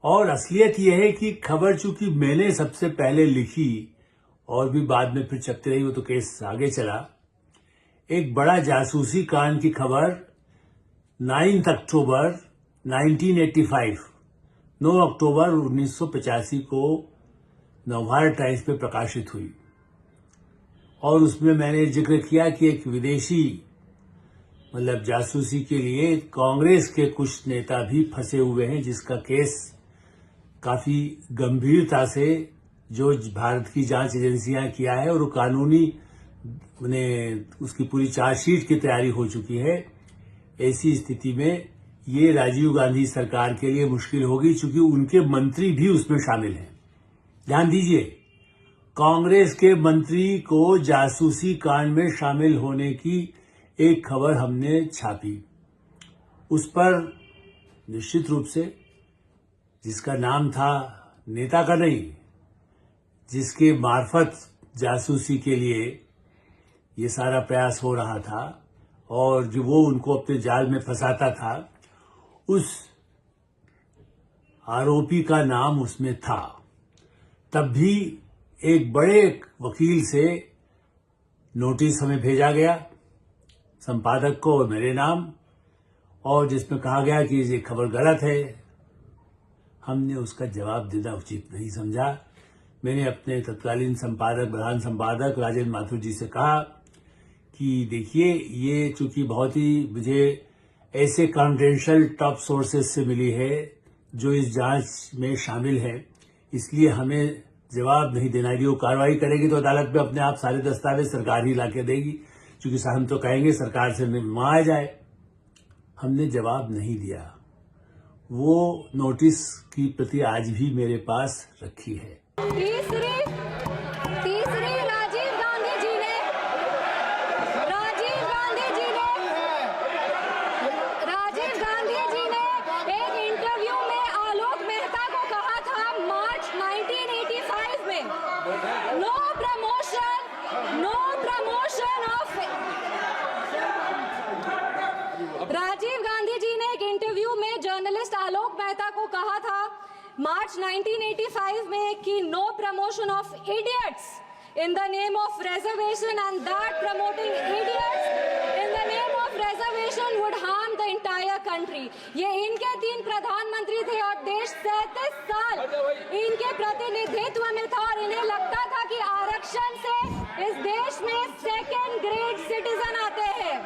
और असलियत यह है कि खबर चूंकि मैंने सबसे पहले लिखी और भी बाद में फिर चलती रही, वो तो केस आगे चला। एक बड़ा जासूसी कांड की खबर 9 अक्टूबर 1985, 9 अक्टूबर 1985 को नवभारत टाइम्स पे प्रकाशित हुई और उसमें मैंने जिक्र किया कि एक विदेशी मतलब जासूसी के लिए कांग्रेस के कुछ नेता भी फंसे हुए हैं, जिसका केस काफी गंभीरता से जो भारत की जांच एजेंसियां किया है और कानूनी उसकी पूरी चार्जशीट की तैयारी हो चुकी है। ऐसी स्थिति में ये राजीव गांधी सरकार के लिए मुश्किल होगी, क्योंकि उनके मंत्री भी उसमें शामिल हैं। ध्यान दीजिए, कांग्रेस के मंत्री को जासूसी कांड में शामिल होने की एक खबर हमने छापी। उस पर निश्चित रूप से जिसका नाम था, नेता का नहीं, जिसके मार्फत जासूसी के लिए ये सारा प्रयास हो रहा था और जो वो उनको अपने जाल में फंसाता था, उस आरोपी का नाम उसमें था। तब भी एक बड़े वकील से नोटिस हमें भेजा गया, संपादक को और मेरे नाम, और जिसमें कहा गया कि ये खबर गलत है। हमने उसका जवाब देना उचित नहीं समझा। मैंने अपने तत्कालीन संपादक, प्रधान संपादक राजेंद्र माथुर जी से कहा कि देखिए, ये चूंकि बहुत ही मुझे ऐसे कॉन्फिडेंशियल टॉप सोर्सेज से मिली है जो इस जांच में शामिल है, इसलिए हमें जवाब नहीं देना। यदि वो कार्रवाई करेगी तो अदालत में अपने आप सारे दस्तावेज सरकार ही लाके देगी, क्योंकि हम तो कहेंगे सरकार से मांगा जाए। हमने जवाब नहीं दिया। वो नोटिस की प्रति आज भी मेरे पास रखी है। तीसरी राजीव गांधी जी ने एक इंटरव्यू में आलोक मेहता को कहा था मार्च 1985 में, no promotion of. Rajiv Gandhi ji ने एक इंटरव्यू में जर्नलिस्ट आलोक मेहता को कहा था मार्च 1985 में कि no promotion of idiots in the name of reservation, and that promoting idiots in the name of reservation would harm the entire country. ये इनके 3 प्रधानमंत्री थे और देश 37 साल इनके प्रतिनिधित्व में था और इन्हें लगता था कि आरक्षण से इस देश में सेकेंड ग्रेड सिटीजन आते हैं।